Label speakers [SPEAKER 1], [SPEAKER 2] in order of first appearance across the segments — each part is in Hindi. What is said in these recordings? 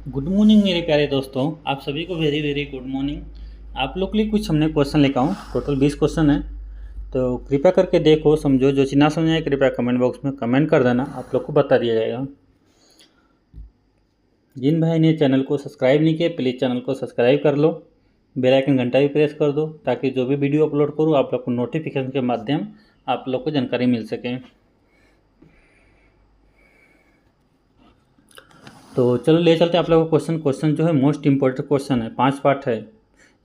[SPEAKER 1] गुड मॉर्निंग मेरे प्यारे दोस्तों। आप सभी को वेरी वेरी गुड मॉर्निंग। आप लोग के लिए कुछ हमने क्वेश्चन लेकर आऊँ। टोटल 20 क्वेश्चन है, तो कृपया करके देखो, समझो। जो चीज़ ना समझ आए कृपया कमेंट बॉक्स में कमेंट कर देना, आप लोग को बता दिया जाएगा। जिन भाई ने चैनल को सब्सक्राइब नहीं किया प्लीज़ चैनल को सब्सक्राइब कर लो, बेल आइकन घंटा भी प्रेस कर दो, ताकि जो भी वीडियो अपलोड करूँ आप लोग को नोटिफिकेशन के माध्यम आप लोग को जानकारी मिल सके। तो चलो ले चलते हैं आप लोगों को क्वेश्चन। क्वेश्चन जो है मोस्ट इम्पोर्टेंट क्वेश्चन है, 5 पार्ट है,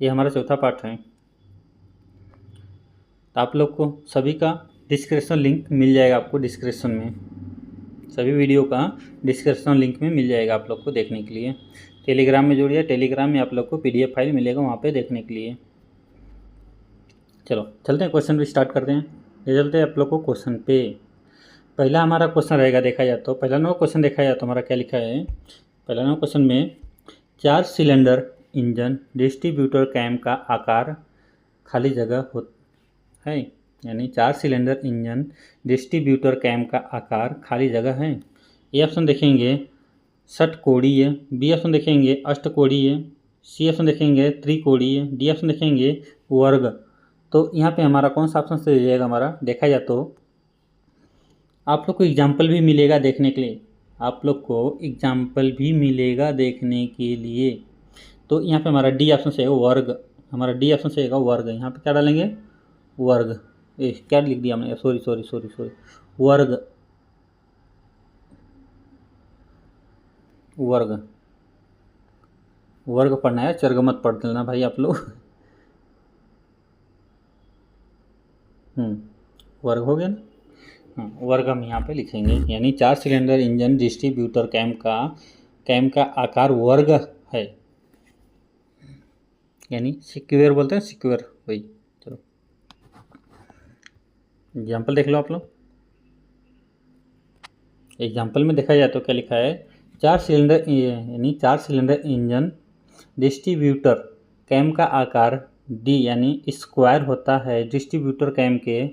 [SPEAKER 1] ये हमारा चौथा पार्ट है। तो आप लोग को सभी का डिस्क्रिप्शन लिंक मिल जाएगा, आपको डिस्क्रिप्शन में सभी वीडियो का डिस्क्रिप्शन लिंक में मिल जाएगा आप लोग को देखने के लिए। टेलीग्राम में जुड़िए, टेलीग्राम में आप लोग को PDF फाइल मिलेगा वहाँ पे देखने के लिए। चलो चलते हैं, क्वेश्चन भी स्टार्ट करते हैं। ये चलते हैं आप लोग को क्वेश्चन पे। पहला हमारा क्वेश्चन रहेगा, देखा जाए तो पहला नंबर क्वेश्चन देखा जाए तो हमारा क्या लिखा है। पहला नंबर क्वेश्चन में 4 सिलेंडर इंजन डिस्ट्रीब्यूटर कैम का आकार खाली जगह हो है, यानी 4 सिलेंडर इंजन डिस्ट्रीब्यूटर कैम का आकार खाली जगह है। ए ऑप्शन देखेंगे षटकोणीय, बी ऑप्शन देखेंगे अष्टकोणीय, सी ऑप्शन देखेंगे त्रिकोणीय, डी ऑप्शन देखेंगे वर्ग। तो यहाँ पे हमारा कौन सा ऑप्शन सही हो जाएगा हमारा, देखा जाए तो आप लोग को एग्जाम्पल भी मिलेगा देखने के लिए, आप लोग को एग्जाम्पल भी मिलेगा देखने के लिए। तो यहाँ पे हमारा डी ऑप्शन से वर्ग, हमारा डी ऑप्शन से वर्ग। यहाँ पे क्या डालेंगे, वर्ग। क्या लिख दिया हमने, सॉरी सॉरी सॉरी सॉरी, वर्ग, वर्ग, वर्ग पढ़ना है, चर्ग मत पढ़ देना भाई आप लोग। वर्ग हो गया ना। हाँ, वर्ग हम यहाँ पे लिखेंगे, यानी 4 सिलेंडर इंजन डिस्ट्रीब्यूटर कैम का आकार वर्ग है, यानी सिक्वेयर बोलते हैं, सिक्वेयर वही। चलो एग्जाम्पल देख लो आप लोग। एग्जाम्पल में देखा जाए तो क्या लिखा है, 4 सिलेंडर यानी 4 सिलेंडर इंजन डिस्ट्रीब्यूटर कैम का आकार डी यानी स्क्वायर होता है। डिस्ट्रीब्यूटर कैम के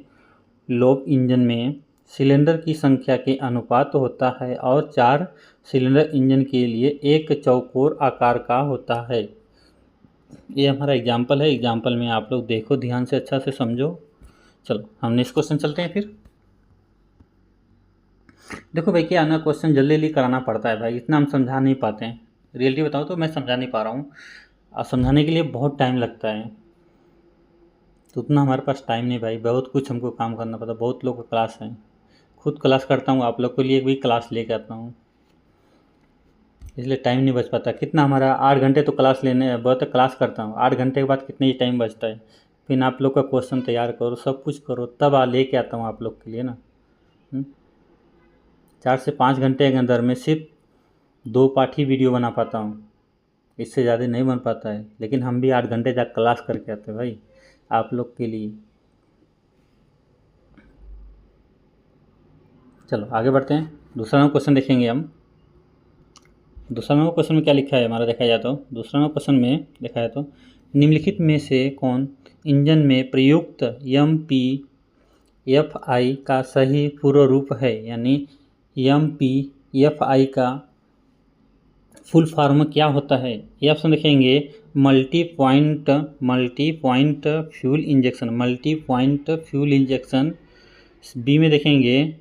[SPEAKER 1] लोब इंजन में सिलेंडर की संख्या के अनुपात होता है और 4 सिलेंडर इंजन के लिए एक चौकोर आकार का होता है। ये हमारा एग्जाम्पल है। एग्जाम्पल में आप लोग देखो ध्यान से, अच्छा से समझो। चलो हम नेक्स्ट क्वेश्चन चलते हैं फिर। देखो भाई, क्या ना क्वेश्चन जल्दी जल्दी कराना पड़ता है भाई, इतना हम समझा नहीं पाते हैं। रियलिटी बताओ तो मैं समझा नहीं पा रहा हूँ, और समझाने के लिए बहुत टाइम लगता है, तो उतना हमारे पास टाइम नहीं भाई, बहुत कुछ हमको काम करना पड़ता है। बहुत लोग का क्लास है, खुद क्लास करता हूँ, आप लोग के लिए भी क्लास लेके आता हूँ, इसलिए टाइम नहीं बच पाता। कितना हमारा 8 घंटे तो क्लास लेने बहुत क्लास करता हूँ, 8 घंटे के बाद कितने ही टाइम बचता है, फिर आप लोग का क्वेश्चन तैयार करो, सब कुछ करो, तब लेके आता हूँ आप लोग के लिए ना। 4 से 5 घंटे के अंदर में सिर्फ 2 पार्ट ही वीडियो बना पाता हूँ, इससे ज़्यादा नहीं बन पाता है। लेकिन हम भी 8 घंटे तक क्लास करके आते हैं भाई आप लोग के लिए। चलो आगे बढ़ते हैं, दूसरा नंबर क्वेश्चन देखेंगे हम। दूसरा नंबर क्वेश्चन में क्या लिखा है हमारा, देखा जाए तो दूसरा नंबर क्वेश्चन में देखा जाए तो निम्नलिखित में से कौन इंजन में प्रयुक्त MPFI का सही पूर्व रूप है, यानी MPFI का फुल फॉर्म क्या होता है। ये ऑप्शन देखेंगे multi point fuel injection, multi point fuel injection. B में देखेंगे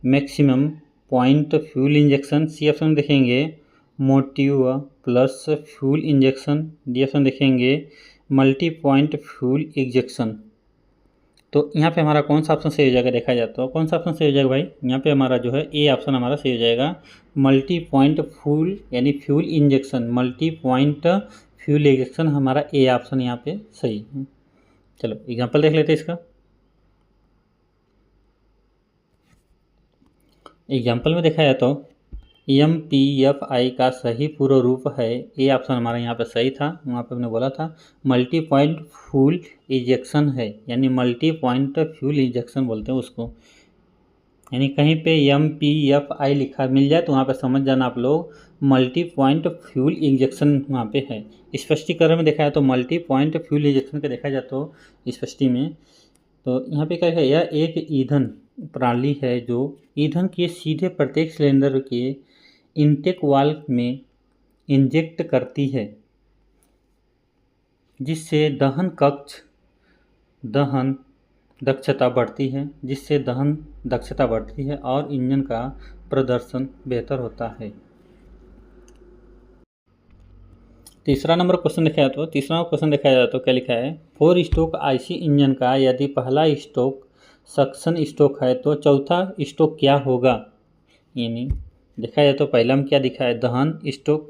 [SPEAKER 1] maximum point fuel injection. C option देखेंगे motive plus fuel injection. D option देखेंगे मल्टी पॉइंट फ्यूल इंजेक्शन। तो यहाँ पे हमारा कौन सा ऑप्शन सही हो जाएगा, देखा जाए तो कौन सा ऑप्शन सही हो जाएगा भाई, यहाँ पे हमारा जो है ए ऑप्शन हमारा सही हो जाएगा, मल्टी पॉइंट फ्यूल यानी fuel injection, multi point fuel injection हमारा ए ऑप्शन यहाँ पे सही है। चलो एग्जांपल देख लेते हैं इसका। एग्जाम्पल में देखा जाए तो MPFI का सही पूर्व रूप है, ए ऑप्शन हमारा यहाँ पे सही था, वहाँ पे हमने बोला था मल्टी पॉइंट फ्यूल इंजेक्शन है, यानी मल्टी पॉइंट फ्यूल इंजेक्शन बोलते हैं उसको। यानी कहीं पे MPFI लिखा मिल जाए तो वहाँ पे समझ जाना आप लोग मल्टी पॉइंट फ्यूल इंजेक्शन वहाँ पे है। स्पष्टीकरण में देखा जाए तो मल्टी पॉइंट फ्यूल इंजेक्शन का देखा जाए तो स्पष्टी में, तो यहाँ पे क्या है, यह एक ईंधन प्रणाली है जो ईंधन के सीधे प्रत्येक सिलेंडर के इनटेक वाल्व में इंजेक्ट करती है, जिससे दहन दक्षता बढ़ती है, और इंजन का प्रदर्शन बेहतर होता है। तीसरा नंबर क्वेश्चन देखा जाए तो क्या लिखा है, 4 स्ट्रोक आईसी इंजन का यदि पहला स्ट्रोक सक्शन स्ट्रोक है तो चौथा स्ट्रोक क्या होगा। यानी देखा जाए तो पहला में क्या दिखा है, दहन स्ट्रोक,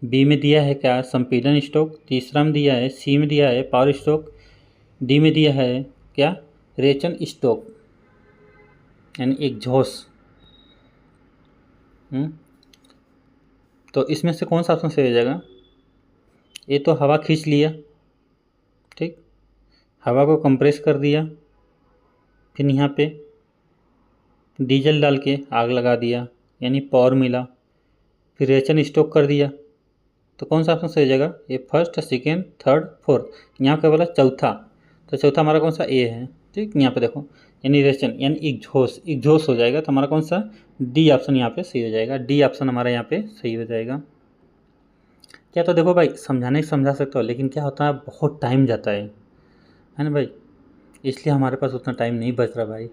[SPEAKER 1] बी में दिया है क्या, संपीड़न स्ट्रोक, तीसरा में दिया है, सी में दिया है पावर स्ट्रोक, डी में दिया है क्या, रेचन स्ट्रोक यानी एग्जॉस्ट। तो इसमें से कौन सा ऑप्शन सही हो जाएगा। ये तो हवा खींच लिया, ठीक, हवा को कंप्रेस कर दिया, फिर यहाँ पे डीजल डाल के आग लगा दिया यानी पावर मिला, फिर रेचन स्ट्रोक कर दिया। तो कौन सा ऑप्शन सही हो जाएगा, ये फर्स्ट, सेकेंड, थर्ड, फोर्थ। यहाँ पे बोला चौथा, तो चौथा हमारा कौन सा, ए है, ठीक। यहाँ पे देखो यानी रेचन यानी एग्जॉस्ट हो जाएगा, तो हमारा कौन सा, डी ऑप्शन यहाँ पे सही हो जाएगा। डी ऑप्शन हमारा यहाँ पे सही हो जाएगा। क्या तो देखो भाई, समझाने समझा सकते हो, लेकिन क्या होता है बहुत टाइम जाता है ना भाई, इसलिए हमारे पास उतना टाइम नहीं बच रहा भाई।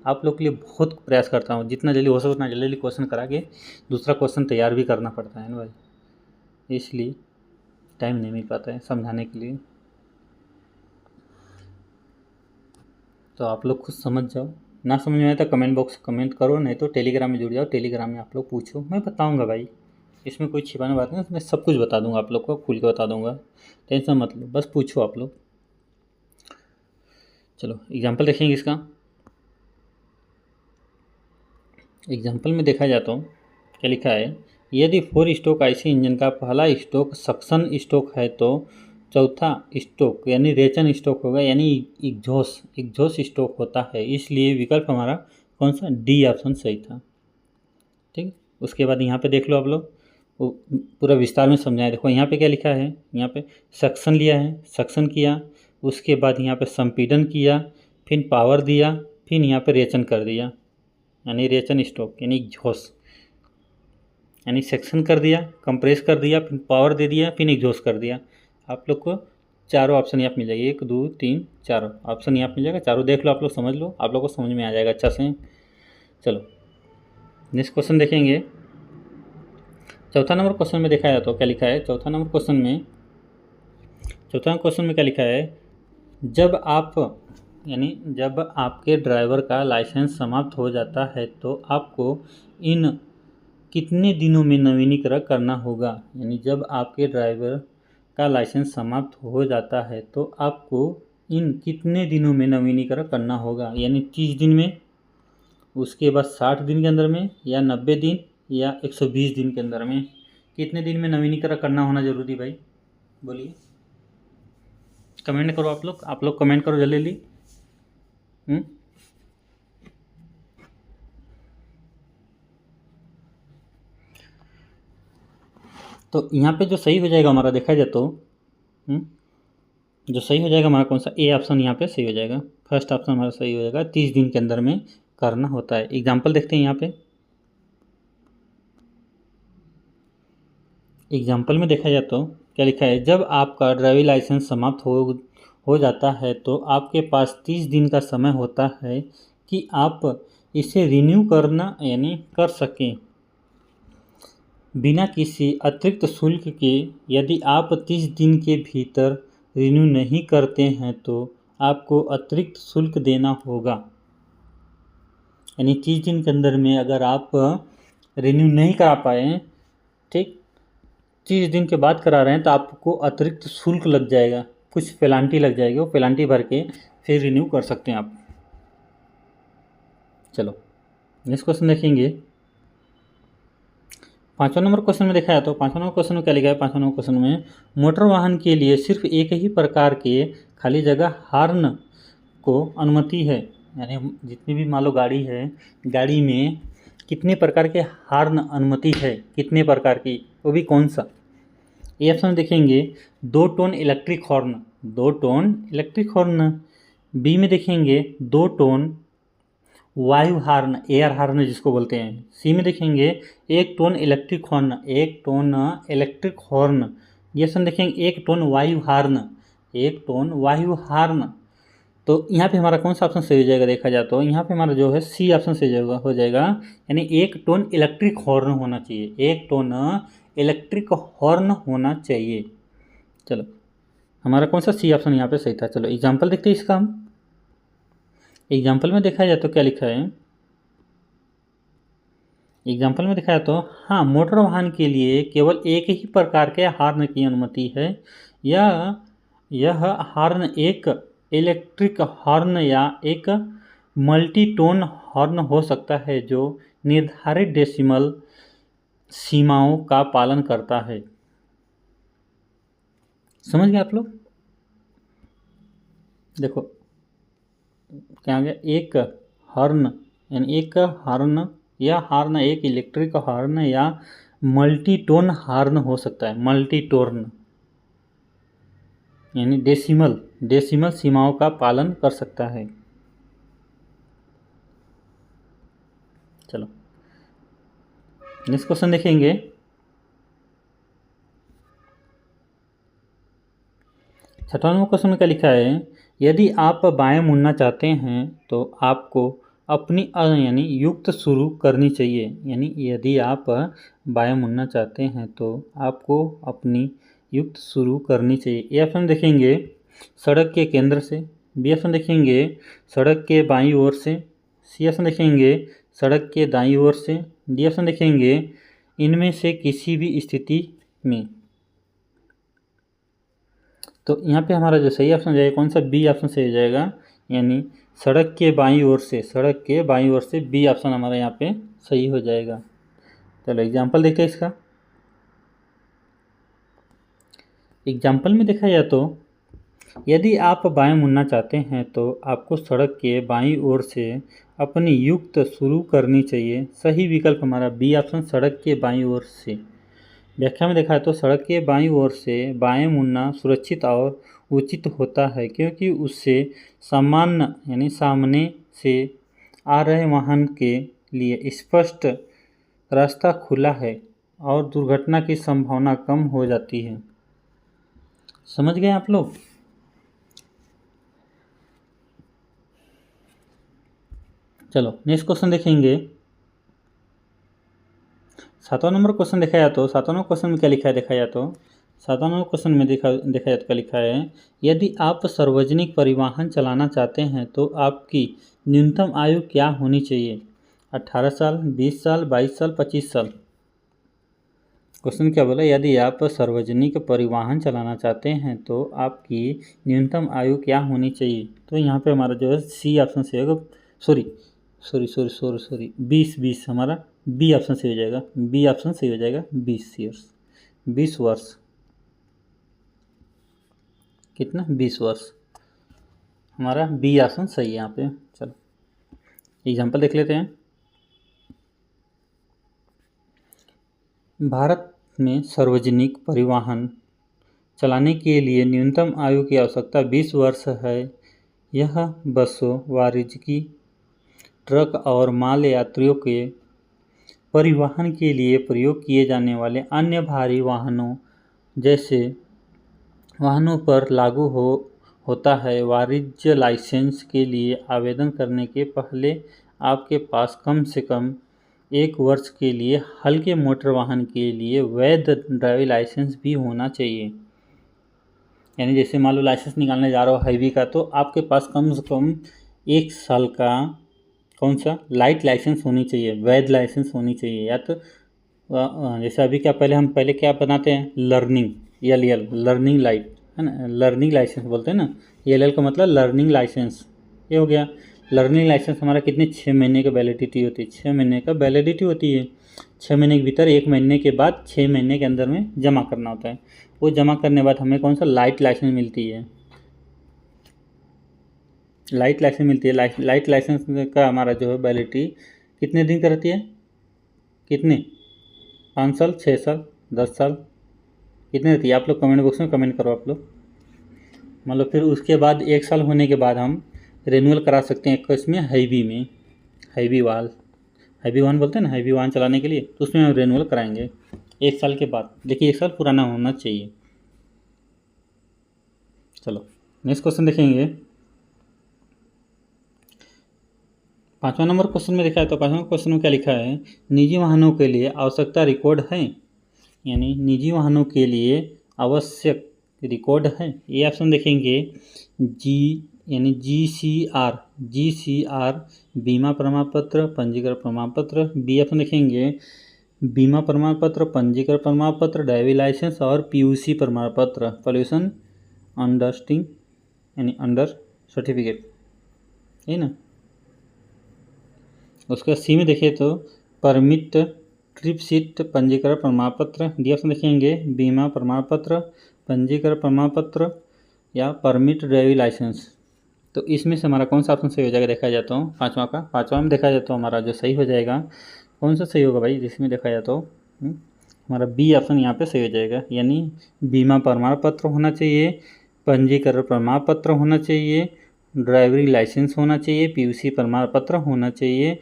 [SPEAKER 1] आप लोग के लिए बहुत प्रयास करता हूँ, जितना जल्दी हो सके उतना जल्दी क्वेश्चन करा के दूसरा क्वेश्चन तैयार भी करना पड़ता है ना भाई, इसलिए टाइम नहीं मिल पाता है समझाने के लिए। तो आप लोग खुद समझ जाओ, ना समझ में आए तो कमेंट बॉक्स कमेंट करो, नहीं तो टेलीग्राम में जुड़ जाओ, टेलीग्राम में आप लोग पूछो, मैं बताऊंगा भाई, इसमें कोई छिपाने बात नहीं, मैं सब कुछ बता दूंगा आप लोग को, खुल के बता दूंगा, टेंशन मत लो, बस पूछो आप लोग। चलो एग्जाम्पल देखेंगे इसका। एग्जाम्पल में देखा जाता हूँ क्या लिखा है, यदि 4 स्ट्रोक आईसी इंजन का पहला स्ट्रोक सक्शन स्ट्रोक है तो चौथा स्ट्रोक यानी रेचन स्ट्रोक होगा, यानी एग्जॉस्ट स्ट्रोक होता है। इसलिए विकल्प हमारा कौन सा, डी ऑप्शन सही था, ठीक। उसके बाद यहाँ पे देख लो आप लोग, वो पूरा विस्तार में समझाया। देखो यहाँ पे क्या लिखा है, यहाँ पे सक्शन लिया है, सक्शन किया, उसके बाद यहाँ पे संपीड़न किया, फिर पावर दिया, फिर यहाँ पे रेचन कर दिया यानी रेचन स्ट्रोक यानी एग्जॉस्ट, यानी सेक्शन कर दिया, कंप्रेस कर दिया, फिर पावर दे दिया, फिर एग्जॉस्ट कर दिया। आप लोग को चारों ऑप्शन यहाँ मिल जाएगी, 1 2 3 4 ऑप्शन यहाँ मिल जाएगा, चारों देख लो आप लोग, समझ लो, आप लोग को समझ में आ जाएगा अच्छा से। चलो नेक्स्ट क्वेश्चन देखेंगे। चौथा नंबर क्वेश्चन में देखा जाए तो क्या लिखा है, चौथा नंबर क्वेश्चन में क्या लिखा है, जब आपके ड्राइवर का लाइसेंस समाप्त हो जाता है तो आपको इन कितने दिनों में नवीनीकरण करना होगा। यानी जब आपके ड्राइवर का लाइसेंस समाप्त हो जाता है तो आपको इन कितने दिनों में नवीनीकरण करना होगा, यानी 30 दिन में, उसके बाद 60 दिन के अंदर में, या 90 दिन, या 120 दिन के अंदर में। कितने दिन में नवीनीकरण करना होना जरूरी भाई, बोलिए, कमेंट करो आप लोग कमेंट करो जल्दी जल्दी। तो यहाँ पे जो सही हो जाएगा हमारा देखा जाए तो जो सही हो जाएगा हमारा कौन सा, ए ऑप्शन यहाँ पे सही हो जाएगा, फर्स्ट ऑप्शन हमारा सही हो जाएगा, 30 दिन के अंदर में करना होता है। एग्जाम्पल देखते हैं यहाँ पे, एग्जाम्पल में देखा जाए तो क्या लिखा है, जब आपका ड्राइविंग लाइसेंस समाप्त हो जाता है तो आपके पास 30 दिन का समय होता है कि आप इसे रिन्यू कर सकें बिना किसी अतिरिक्त शुल्क के। यदि आप 30 दिन के भीतर रिन्यू नहीं करते हैं तो आपको अतिरिक्त शुल्क देना होगा। यानी 30 दिन के अंदर में अगर आप रिन्यू नहीं करा पाए, ठीक, 30 दिन के बाद करा रहे हैं तो आपको अतिरिक्त शुल्क लग जाएगा, कुछ पेनाल्टी लग जाएगी, वो पेनाल्टी भर के फिर रिन्यू कर सकते हैं आप। चलो नेक्स्ट क्वेश्चन देखेंगे। 5वां नंबर क्वेश्चन में देखा है तो 5वां नंबर क्वेश्चन में क्या लिखा है, 5वां नंबर क्वेश्चन में मोटर वाहन के लिए सिर्फ एक ही प्रकार के खाली जगह हॉर्न को अनुमति है। यानी जितनी भी मान लो गाड़ी है, गाड़ी में कितने प्रकार के हॉर्न अनुमति है, कितने प्रकार की, वो भी कौन सा। ये ऑप्शन देखेंगे, 2 tone electric horn, 2 tone electric horn. B में देखेंगे 2 टोन वायु हार्न, एयर हार्न जिसको बोलते हैं। सी में देखेंगे 1 ton electric horn, 1 ton electric horn. ये ऑप्शन देखेंगे 1 टन वायु हार्न, 1 टन वायु हार्न। तो यहाँ पे हमारा कौन सा ऑप्शन सही हो जाएगा देखा जाए तो यहाँ पे हमारा जो है सी ऑप्शन सही हो जाएगा, यानी 1 टन इलेक्ट्रिक हॉर्न होना चाहिए, 1 टन इलेक्ट्रिक हॉर्न होना चाहिए। चलो हमारा कौन सा सी ऑप्शन यहाँ पे सही था। चलो एग्जाम्पल देखते हैं इसका हम। एग्जाम्पल में देखा जाए तो क्या लिखा है, एग्जाम्पल में देखा जाए तो हाँ, मोटर वाहन के लिए केवल एक ही प्रकार के हार्न की अनुमति है। यह हार्न एक इलेक्ट्रिक हॉर्न या एक मल्टी टोन हॉर्न हो सकता है जो निर्धारित डेसिमल सीमाओं का पालन करता है। समझ गए आप लोग? देखो क्या आ गया, एक हॉर्न यानी एक हॉर्न या हार्न एक इलेक्ट्रिक हॉर्न या मल्टी टोन हॉर्न हो सकता है। मल्टी टोन यानी डेसिमल सीमाओं का पालन कर सकता है। चलो नेक्स्ट क्वेश्चन देखेंगे। छठवां नंबर क्वेश्चन में क्या लिखा है, यदि आप बाएं मुड़ना चाहते हैं तो आपको अपनी यानी युक्त शुरू करनी चाहिए। यानी यदि आप बाएं मुड़ना चाहते हैं तो आपको अपनी युक्त शुरू करनी चाहिए। ए ऑप्शन देखेंगे सड़क के केंद्र से, बी ऑप्शन देखेंगे सड़क के बाईं ओर से, सी ऑप्शन देखेंगे सड़क के दाईं ओर से, डी ऑप्शन देखेंगे इनमें से किसी भी स्थिति में। तो यहाँ पे हमारा जो सही ऑप्शन जाएगा कौन सा, बी ऑप्शन सही हो जाएगा, यानी सड़क के बाईं ओर से, सड़क के बाईं ओर से बी ऑप्शन हमारा यहाँ पे सही हो जाएगा। चलो एग्जाम्पल देखते हैं इसका। एग्जाम्पल में देखा जाए तो यदि आप बाएं मुड़ना चाहते हैं तो आपको सड़क के बाईं ओर से अपनी युक्त शुरू करनी चाहिए। सही विकल्प हमारा बी ऑप्शन सड़क के बाईं ओर से। व्याख्या में देखा है तो सड़क के बाईं ओर से बाएं मुड़ना सुरक्षित और उचित होता है, क्योंकि उससे सामान्य यानी सामने से आ रहे वाहन के लिए स्पष्ट रास्ता खुला है और दुर्घटना की संभावना कम हो जाती है। समझ गए आप लोग? चलो नेक्स्ट क्वेश्चन देखेंगे। 7वां नंबर क्वेश्चन देखा जाए तो 7वां नंबर क्वेश्चन में क्या लिखा है देखा जाए तो 7वां नंबर क्वेश्चन में देखा जाए तो क्या लिखा है, यदि आप सार्वजनिक परिवहन चलाना चाहते हैं तो आपकी न्यूनतम आयु क्या होनी चाहिए। 18 साल, 20 साल, 22 साल, 25 साल। क्वेश्चन क्या बोला, यदि आप सार्वजनिक परिवहन चलाना चाहते हैं तो आपकी न्यूनतम आयु क्या होनी चाहिए। तो यहाँ पे हमारा जो है सी ऑप्शन से होगा, सॉरी 20 हमारा बी ऑप्शन सही हो जाएगा, बी ऑप्शन सही हो जाएगा 20 वर्ष। कितना, 20 वर्ष हमारा बी ऑप्शन सही है यहाँ पे। चलो एग्जाम्पल देख लेते हैं। भारत में सार्वजनिक परिवहन चलाने के लिए न्यूनतम आयु की आवश्यकता 20 वर्ष है। यह बसों, वाणिज्यिक ट्रक और माल यात्रियों के परिवहन के लिए प्रयोग किए जाने वाले अन्य भारी वाहनों जैसे वाहनों पर लागू होता है। वाणिज्य लाइसेंस के लिए आवेदन करने के पहले आपके पास कम से कम 1 वर्ष के लिए हल्के मोटर वाहन के लिए वैध ड्राइविंग लाइसेंस भी होना चाहिए। यानी जैसे मान लो लाइसेंस निकालने जा रहे हो हैवी का, तो आपके पास कम से कम 1 साल का कौन सा लाइट लाइसेंस होनी चाहिए, वैध लाइसेंस होनी चाहिए। या तो जैसे अभी क्या पहले क्या बनाते हैं, लर्निंग LL लर्निंग लाइट है ना, लर्निंग लाइसेंस बोलते हैं ना, LL का मतलब लर्निंग लाइसेंस। ये हो गया लर्निंग लाइसेंस हमारा कितने 6 महीने का वैलिडिटी होती है, 6 महीने का वैलिडिटी होती है। 6 महीने के भीतर 1 महीने के बाद 6 महीने के अंदर में जमा करना होता है। वो जमा करने के बाद हमें कौन सा लाइट लाइसेंस मिलती है, लाइट लाइसेंस मिलती है। लाइट लाइसेंस का हमारा जो है वैलिडिटी कितने दिन का रहती है, कितने 5 साल, 6 साल, 10 साल, कितने रहती है आप लोग कमेंट बॉक्स में कमेंट करो आप लोग। मतलब फिर उसके बाद 1 साल होने के बाद हम रिन्यूअल करा सकते हैं इसमें हैवी हैवी वाहन बोलते हैं ना, हैवी वाहन चलाने के लिए, तो उसमें हम रेनुअल कराएंगे 1 साल के बाद। देखिए 1 साल पुराना होना चाहिए। चलो नेक्स्ट क्वेश्चन देखेंगे। 5वां नंबर क्वेश्चन में देखा है, तो 5वां क्वेश्चन में क्या लिखा है, निजी वाहनों के लिए आवश्यकता रिकॉर्ड है, यानी निजी वाहनों के लिए आवश्यक रिकॉर्ड है। ये ऑप्शन देखेंगे यानी GCR बीमा प्रमाण पत्र, पंजीकरण प्रमाण पत्र। बी ऑप्शन देखेंगे बीमा प्रमाण पत्र, पंजीकरण प्रमाण पत्र, ड्राइविंग लाइसेंस और PUC प्रमाण पत्र, पॉल्यूशन अंडरस्टिंग यानी अंडर सर्टिफिकेट, है ना। उसके बाद सी में देखिए तो परमिट, ट्रिप सीट, पंजीकरण प्रमाण पत्र। डी ऑप्शन देखेंगे बीमा प्रमाण पत्र, पंजीकरण प्रमाण पत्र या परमिट ड्राइविंग लाइसेंस। तो इसमें से हमारा कौन सा ऑप्शन सही हो जाएगा देखा जाए तो 5वां में देखा जाए तो हमारा जो सही हो जाएगा, कौन सा सही होगा भाई, जिसमें देखा जाए तो हमारा बी ऑप्शन यहाँ पे सही हो जाएगा, यानी बीमा प्रमाण पत्र होना चाहिए, पंजीकरण प्रमाण पत्र होना चाहिए, ड्राइविंग लाइसेंस होना चाहिए, PUC प्रमाण पत्र होना चाहिए,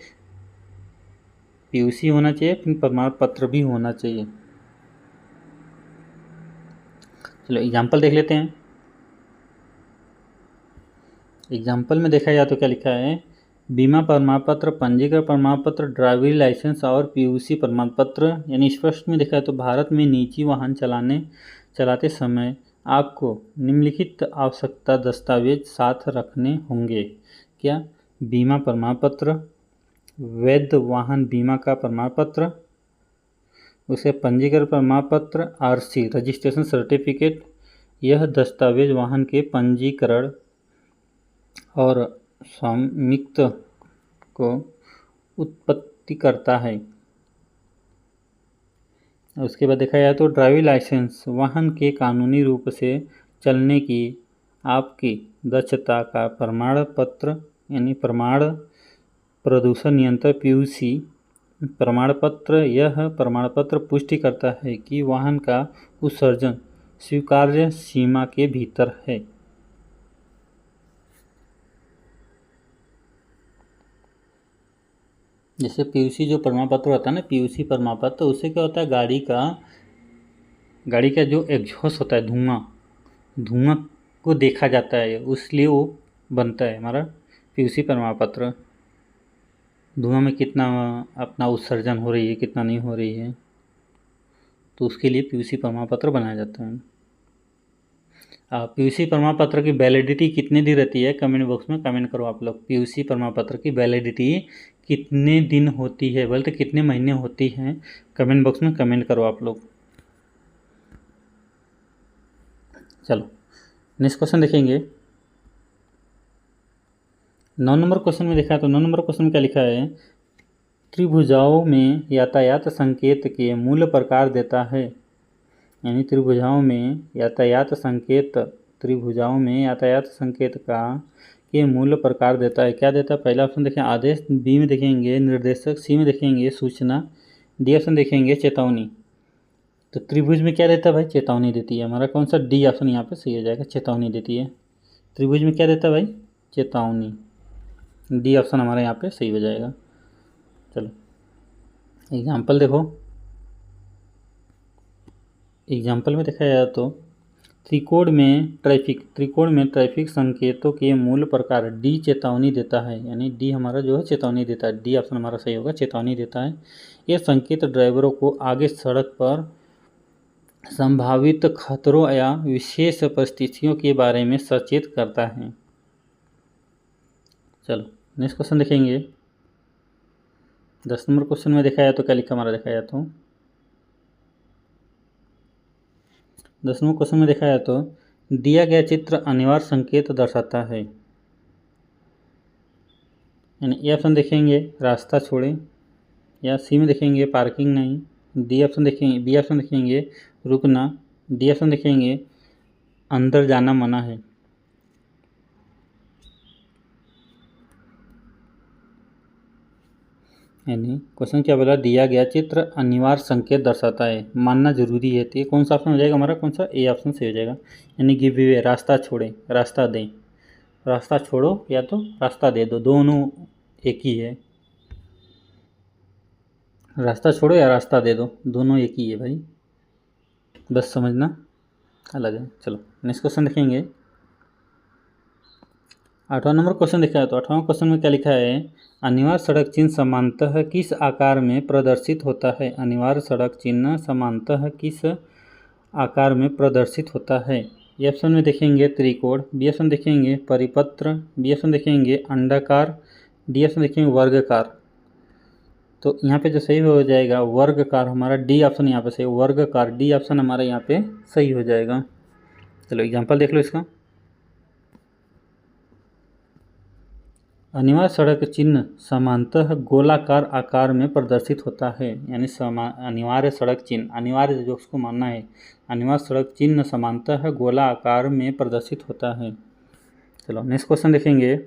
[SPEAKER 1] PUC होना चाहिए, फिर प्रमाण पत्र भी होना चाहिए। चलो एग्जाम्पल देख लेते हैं। एग्जाम्पल में देखा जाए तो क्या लिखा है, बीमा प्रमाण पत्र, पंजीकरण प्रमाण पत्र, ड्राइविंग लाइसेंस और PUC प्रमाण पत्र। यानी स्पष्ट में देखा है तो भारत में निजी वाहन चलाते समय आपको निम्नलिखित आवश्यकता दस्तावेज साथ रखने होंगे। क्या, बीमा प्रमाण पत्र, वैध वाहन बीमा का प्रमाण पत्र, उसे पंजीकरण प्रमाण पत्र, RC रजिस्ट्रेशन सर्टिफिकेट। यह दस्तावेज वाहन के पंजीकरण और स्वामित्व को उत्पत्ति करता है। उसके बाद देखा जाए तो ड्राइविंग लाइसेंस वाहन के कानूनी रूप से चलने की आपकी दक्षता का प्रमाण पत्र, यानी प्रदूषण नियंत्रण PUC प्रमाण पत्र। यह प्रमाण पत्र पुष्टि करता है कि वाहन का उत्सर्जन स्वीकार्य सीमा के भीतर है। जैसे PUC जो प्रमाण पत्र होता है ना, PUC प्रमाण पत्र, उससे क्या होता है, गाड़ी का जो एग्जॉस्ट होता है, धुआं को देखा जाता है, उसलिए वो बनता है हमारा PUC प्रमाण पत्र। धुआं में कितना अपना उत्सर्जन हो रही है, कितना नहीं हो रही है, तो उसके लिए PUC प्रमाण पत्र बनाया जाता है। PUC प्रमाण पत्र की वैलिडिटी कितने दिन रहती है, कमेंट बॉक्स में कमेंट करो आप लोग। PUC प्रमाण पत्र की वैलिडिटी कितने दिन होती है, बोलते कितने महीने होती हैं, कमेंट बॉक्स में कमेंट करो आप लोग। चलो नेक्स्ट क्वेश्चन देखेंगे। 9 नंबर क्वेश्चन में देखा है तो 9 नंबर क्वेश्चन में क्या लिखा है, त्रिभुजाओं में यातायात संकेत के मूल प्रकार देता है। यानी त्रिभुजाओं में यातायात संकेत के मूल प्रकार देता है। क्या देता है, पहला ऑप्शन देखें आदेश, बी में देखेंगे निर्देशक, सी में देखेंगे सूचना, डी ऑप्शन देखेंगे चेतावनी। तो त्रिभुज में क्या देता है भाई, चेतावनी देती है। हमारा कौन सा डी ऑप्शन यहाँ पे सही हो जाएगा, चेतावनी देती है। त्रिभुज में क्या देता है भाई, चेतावनी। डी ऑप्शन हमारा यहाँ पे सही हो जाएगा। चलो एग्जाम्पल देखो। एग्जाम्पल में देखा जाए तो त्रिकोण में ट्रैफिक संकेतों के मूल प्रकार, डी चेतावनी देता है। यानी डी हमारा जो है चेतावनी देता है, डी ऑप्शन हमारा सही होगा, चेतावनी देता है। यह संकेत ड्राइवरों को आगे सड़क पर संभावित खतरों या विशेष परिस्थितियों के बारे में सचेत करता है। चलो नेक्स्ट क्वेश्चन देखेंगे। 10 नंबर क्वेश्चन में देखा जाए तो क्या लिखा हमारा, देखा जाए तो 10 नंबर क्वेश्चन में देखा जाए तो दिया गया चित्र अनिवार्य संकेत दर्शाता है। यानी ए ऑप्शन देखेंगे रास्ता छोड़ें, या सी में देखेंगे पार्किंग नहीं, डी ऑप्शन देखेंगे, बी ऑप्शन देखेंगे रुकना, डी ऑप्शन देखेंगे अंदर जाना मना है। यानी क्वेश्चन क्या बोला, दिया गया चित्र अनिवार्य संकेत दर्शाता है, मानना जरूरी है। तो ये कौन सा ऑप्शन हो जाएगा हमारा, कौन सा, ए ऑप्शन सही हो जाएगा। यानी गिव वे, रास्ता छोड़ें, रास्ता दें, रास्ता छोड़ो या तो रास्ता दे दो, दोनों एक ही है। रास्ता छोड़ो या रास्ता दे दो, दोनों एक ही है भाई, बस समझना अलग है। चलो नेक्स्ट क्वेश्चन देखेंगे। 8वां नंबर क्वेश्चन देखा है, तो 8वां क्वेश्चन में क्या लिखा है, अनिवार्य सड़क चिन्ह समानतः किस आकार में प्रदर्शित होता है। अनिवार्य सड़क चिन्ह समानतः किस आकार में प्रदर्शित होता है। ए ऑप्शन में देखेंगे त्रिकोण, बी ऑप्शन देखेंगे परिपत्र, बी ऑप्शन देखेंगे अंडाकार, डी ऑप्शन देखेंगे वर्गाकार। तो यहाँ पे जो सही हो जाएगा वर्गाकार, हमारा डी ऑप्शन यहाँ पे सही, वर्गाकार डी ऑप्शन हमारा यहाँ पे सही हो जाएगा। चलो एग्जांपल देख लो इसका। अनिवार्य सड़क चिन्ह समानतः गोलाकार आकार में प्रदर्शित होता है, यानी अनिवार्य सड़क चिन्ह, अनिवार्य जो उसको मानना है, अनिवार्य सड़क चिन्ह समानतः गोला आकार में प्रदर्शित होता है। चलो नेक्स्ट क्वेश्चन देखेंगे।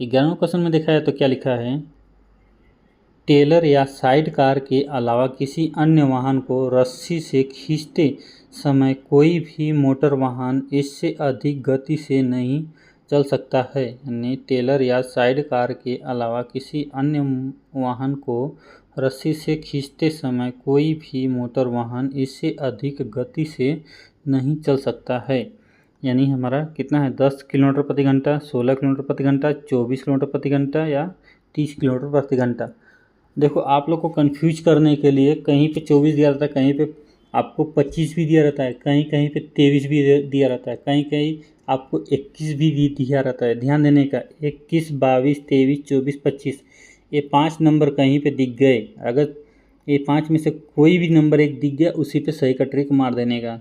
[SPEAKER 1] 11वें क्वेश्चन में देखा है तो क्या लिखा है, टेलर या साइड कार के अलावा किसी अन्य वाहन को रस्सी से खींचते समय कोई भी मोटर वाहन इससे अधिक गति से नहीं चल सकता है। यानी टेलर या साइड कार के अलावा किसी अन्य वाहन को रस्सी से खींचते समय कोई भी मोटर वाहन इससे अधिक गति से नहीं चल सकता है। यानी हमारा कितना है, 10 किलोमीटर प्रति घंटा, 16 किलोमीटर प्रति घंटा, 24 किलोमीटर प्रति घंटा या 30 किलोमीटर प्रति घंटा। देखो आप लोग को कंफ्यूज करने के लिए कहीं पे 24 दिया रहता है, कहीं पे आपको 25 भी दिया रहता है, कहीं कहीं पे 23 भी दिया रहता है, कहीं कहीं आपको 21 भी दिया रहता है। ध्यान देने का, 21, 22, 23, 24, 25 ये 5 नंबर कहीं पे दिख गए, अगर ये 5 में से कोई भी नंबर एक दिख गया उसी पे सही का ट्रिक मार देने का।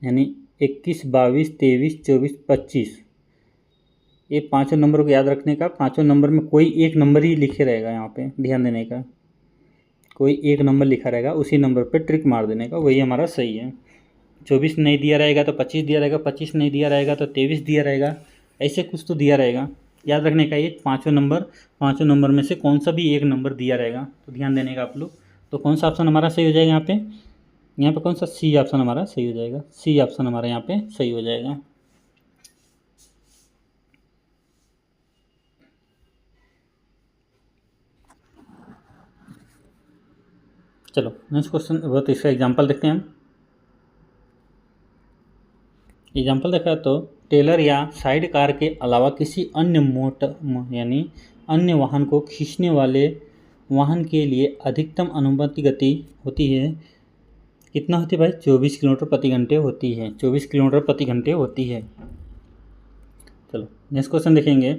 [SPEAKER 1] यानी 21, 22, 23, 24, 25 ये 5 नंबर को याद रखने का। 5 नंबर में कोई एक नंबर ही लिखे रहेगा, यहाँ पे ध्यान देने का, कोई एक नंबर लिखा रहेगा, उसी नंबर पे ट्रिक मार देने का, वही हमारा सही है। 24 नहीं दिया रहेगा तो 25 दिया रहेगा, 25 नहीं दिया रहेगा तो 23 दिया रहेगा, ऐसे कुछ तो दिया रहेगा। याद रखने का, ये 5 नंबर में से कौन सा भी एक नंबर दिया रहेगा, तो ध्यान देने का आप लोग। तो कौन सा ऑप्शन हमारा सही हो जाएगा यहाँ पे कौन सा, सी ऑप्शन हमारा सही हो जाएगा, सी ऑप्शन हमारा यहाँ पे सही हो जाएगा। चलो नेक्स्ट क्वेश्चन, बहुत इसका एग्जांपल देखते हैं हम। एग्जांपल देखा तो टेलर या साइड कार के अलावा किसी अन्य मोटर यानी अन्य वाहन को खींचने वाले वाहन के लिए अधिकतम अनुमति गति होती है, कितना होती है भाई, 24 किलोमीटर प्रति घंटे होती है, 24 किलोमीटर प्रति घंटे होती है। चलो नेक्स्ट क्वेश्चन देखेंगे।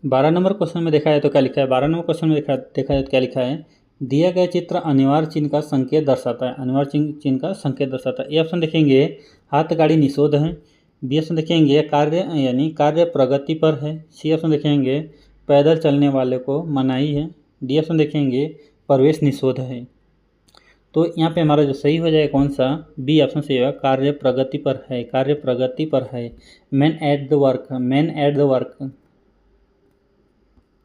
[SPEAKER 1] 12 नंबर क्वेश्चन में देखा है तो क्या लिखा है, 12 नंबर क्वेश्चन में देखा है तो क्या लिखा है, दिया गया चित्र अनिवार्य चिन्ह का संकेत दर्शाता है, अनिवार्य चिन्ह का संकेत दर्शाता है। ए ऑप्शन देखेंगे हाथ गाड़ी निषेध है, बी ऑप्शन देखेंगे कार्य यानी कार्य प्रगति पर है, सी ऑप्शन देखेंगे पैदल चलने वाले को मनाही है, डी ऑप्शन देखेंगे प्रवेश निषेध है। तो यहाँ पे हमारा जो सही हो जाएगा कौन सा, बी ऑप्शन सही होगा, कार्य प्रगति पर है, कार्य प्रगति पर है, man at the work, man at the work.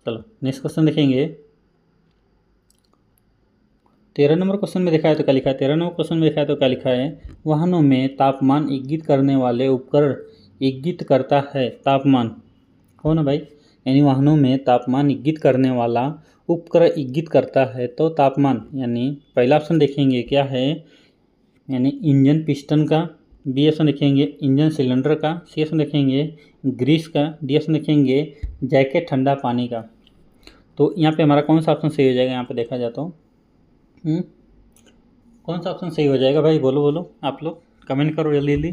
[SPEAKER 1] चलो नेक्स्ट क्वेश्चन देखेंगे। 13 नंबर क्वेश्चन में देखा है तो क्या लिखा है, 13 नंबर क्वेश्चन में देखा है तो क्या लिखा है, वाहनों में तापमान इंगित करने वाले उपकरण इंगित करता है तापमान, हो ना भाई, यानी वाहनों में तापमान इंगित करने वाला उपकरण इंगित करता है तो तापमान, यानी पहला ऑप्शन देखेंगे क्या है, यानी इंजन पिस्टन का, बी ऑप्शन देखेंगे इंजन सिलेंडर का, सी ऑप्शन देखेंगे ग्रीस का, डी ऑप्शन देखेंगे जैकेट ठंडा पानी का। तो यहाँ पे हमारा कौन सा ऑप्शन सही हो जाएगा, यहाँ पे देखा जाए तो कौन सा ऑप्शन सही हो जाएगा भाई, बोलो बोलो आप लोग, कमेंट करो जल्दी जल्दी।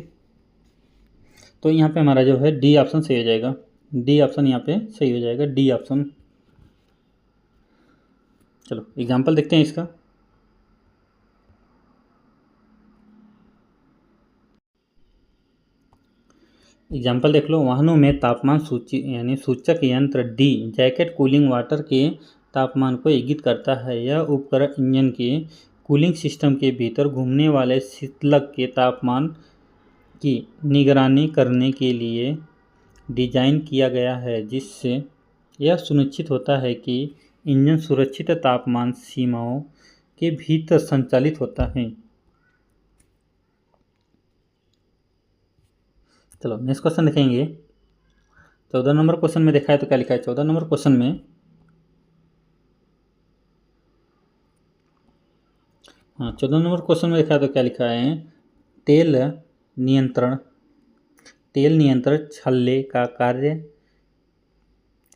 [SPEAKER 1] तो यहाँ पे हमारा जो है डी ऑप्शन सही हो जाएगा, डी ऑप्शन यहाँ पे सही हो जाएगा, डी ऑप्शन। चलो एग्जांपल देखते हैं इसका। एग्जाम्पल देख लो, वाहनों में तापमान सूची यानी सूचक यंत्र डी जैकेट कूलिंग वाटर के तापमान को इंगित करता है। यह उपकरण इंजन के कूलिंग सिस्टम के भीतर घूमने वाले शीतलक के तापमान की निगरानी करने के लिए डिजाइन किया गया है, जिससे यह सुनिश्चित होता है कि इंजन सुरक्षित तापमान सीमाओं के भीतर संचालित होता है। चलो नेक्स्ट क्वेश्चन देखेंगे। 14 नंबर क्वेश्चन में देखा है तो क्या लिखा है 14 नंबर क्वेश्चन में, हाँ 14 नंबर क्वेश्चन में देखा है तो क्या लिखा है, तेल नियंत्रण छल्ले का कार्य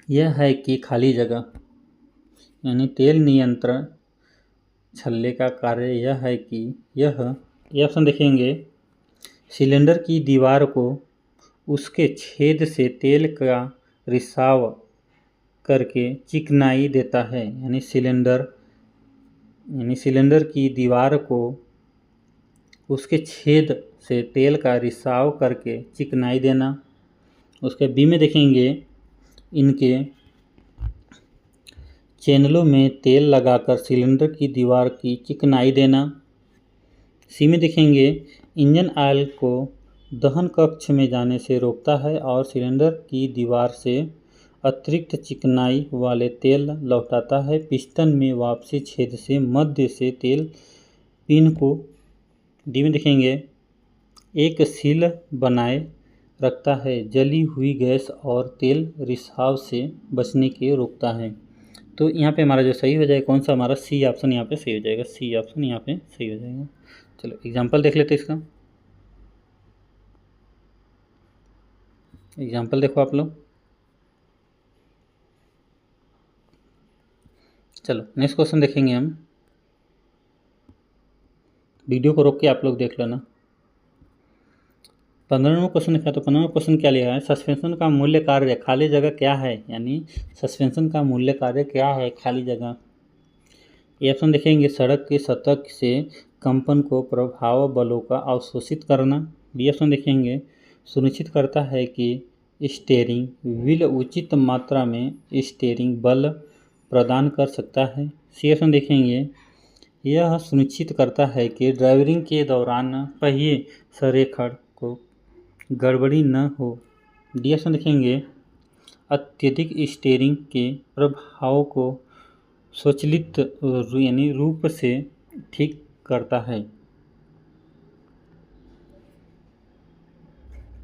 [SPEAKER 1] यह है कि खाली जगह, यानी तेल नियंत्रण छल्ले का कार्य यह है कि ये ऑप्शन देखेंगे, सिलेंडर की दीवार को उसके छेद से तेल का रिसाव करके चिकनाई देता है, यानी सिलेंडर की दीवार को उसके छेद से तेल का रिसाव करके चिकनाई देना। उसके बी में देखेंगे, इनके चैनलों में तेल लगाकर सिलेंडर की दीवार की चिकनाई देना। सी में देखेंगे, इंजन ऑयल को दहन कक्ष में जाने से रोकता है और सिलेंडर की दीवार से अतिरिक्त चिकनाई वाले तेल लौटाता है। पिस्टन में वापसी छेद से मध्य से तेल पिन को, डी में देखेंगे, एक सील बनाए रखता है, जली हुई गैस और तेल रिसाव से बचने के रोकता है। तो यहाँ पे हमारा जो सही हो जाएगा कौन सा, हमारा सी ऑप्शन यहाँ पे सही हो जाएगा, सी ऑप्शन यहाँ पे सही हो जाएगा। चलो एग्जांपल देख लेते हैं इसका। एग्जांपल देखो आप लोग। चलो नेक्स्ट क्वेश्चन देखेंगे हम, वीडियो को रोक के आप लोग देख लेना। 15वां क्वेश्चन लिखा है तो 15वां क्वेश्चन क्या लिखा है, सस्पेंशन का मूल्य कार्य खाली जगह क्या है, यानी सस्पेंशन का मूल्य कार्य क्या है खाली जगह। ये ऑप्शन देखेंगे, सड़क की सतह से कंपन को प्रभाव बलों का अवशोषित करना। बी ऑप्शन देखेंगे, सुनिश्चित करता है कि स्टीयरिंग व्हील उचित मात्रा में स्टीयरिंग बल प्रदान कर सकता है। सी ऑप्शन देखेंगे, यह सुनिश्चित करता है कि ड्राइविंग के दौरान पहिए संरेखण को गड़बड़ी न हो। डी ऑप्शन देखेंगे, अत्यधिक स्टीयरिंग के प्रभाव को स्वचालित यानी रूप से ठीक करता है।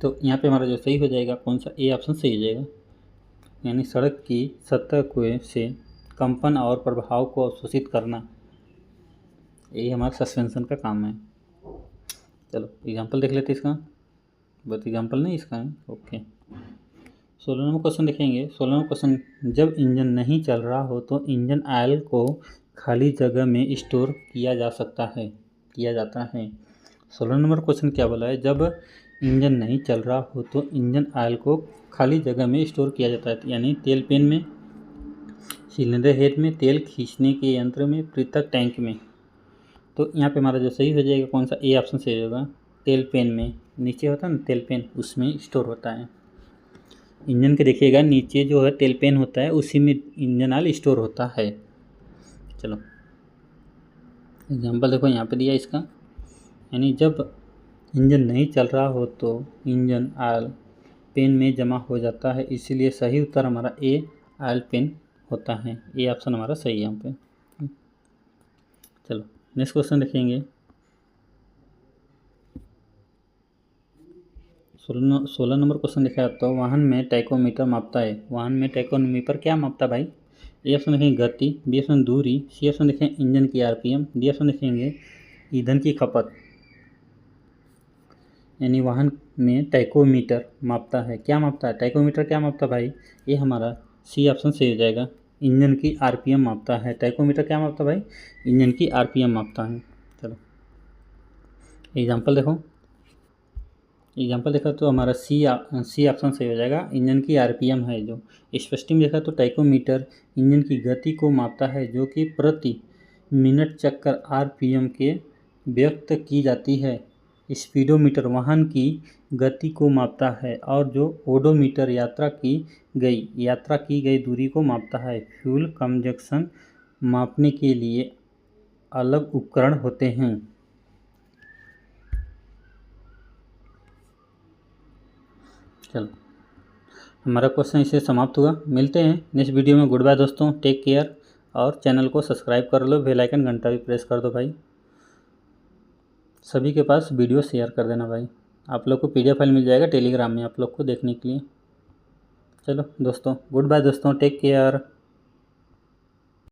[SPEAKER 1] तो यहाँ पे हमारा जो सही हो जाएगा कौन सा, ए ऑप्शन सही हो जाएगा, यानी सड़क की सतह को से कंपन और प्रभाव को अवशोषित करना, यही हमारा सस्पेंशन का काम है। चलो एग्जांपल देख लेते हैं इसका, बस एग्जांपल नहीं इसका है, ओके। 16 नंबर क्वेश्चन देखेंगे। 16 नंबर क्वेश्चन, जब इंजन नहीं चल रहा हो तो इंजन ऑयल को खाली जगह में स्टोर किया जाता है। 16 नंबर क्वेश्चन क्या बोला है, जब इंजन नहीं चल रहा हो तो इंजन ऑयल को खाली जगह में स्टोर किया जाता है, यानी तेल पेन में, सिलेंडर हेड में, तेल खींचने के यंत्र में, पृथक टैंक में। तो यहाँ पे हमारा जो सही हो जाएगा कौन सा, ए ऑप्शन सही होगा, तेल पेन में। नीचे होता है ना तेल पेन, उसमें स्टोर होता है। इंजन के देखिएगा नीचे जो है तेल पेन होता है, उसी में इंजन ऑयल स्टोर होता है। चलो एग्जांपल देखो यहाँ पे दिया इसका, यानी जब इंजन नहीं चल रहा हो तो इंजन ऑयल पेन में जमा हो जाता है, इसीलिए सही उत्तर हमारा ए ऑयल पेन होता है। ए ऑप्शन हमारा सही है यहाँ पे। चलो नेक्स्ट क्वेश्चन देखेंगे। 16 नंबर क्वेश्चन देखा तो वाहन में टैकोमीटर मापता है। वाहन में टैकोमीटर क्या मापता है भाई। ए ऑप्शन देखेंगे गति, बी ऑप्शन दूरी, सी ऑप्शन देखेंगे इंजन की आरपीएम, डी ऑप्शन देखेंगे ईंधन की खपत। यानी वाहन में टैकोमीटर मापता है, क्या मापता है, टैकोमीटर क्या मापता है भाई, ये हमारा सी ऑप्शन सही हो जाएगा, इंजन की आरपीएम मापता है। टैकोमीटर क्या मापता है भाई, इंजन की आरपीएम मापता है। चलो एग्जांपल देखो। एग्जांपल देखा तो हमारा सी ऑप्शन सही हो जाएगा, इंजन की आरपीएम है जो। स्पष्टी में देखा तो टैकोमीटर इंजन की गति को मापता है, जो कि प्रति मिनट चक्कर आरपीएम के व्यक्त की जाती है। स्पीडोमीटर वाहन की गति को मापता है, और जो ओडोमीटर यात्रा की गई दूरी को मापता है। फ्यूल कंजप्शन मापने के लिए अलग उपकरण होते हैं। चलो हमारा क्वेश्चन इसे समाप्त हुआ। मिलते हैं नेक्स्ट वीडियो में। गुड बाय दोस्तों, टेक केयर, और चैनल को सब्सक्राइब कर लो, बेल आइकन घंटा भी प्रेस कर दो भाई। सभी के पास वीडियो शेयर कर देना भाई। आप लोग को पीडीएफ फाइल मिल जाएगा टेलीग्राम में आप लोग को देखने के लिए। चलो दोस्तों, गुड बाय दोस्तों, टेक केयर।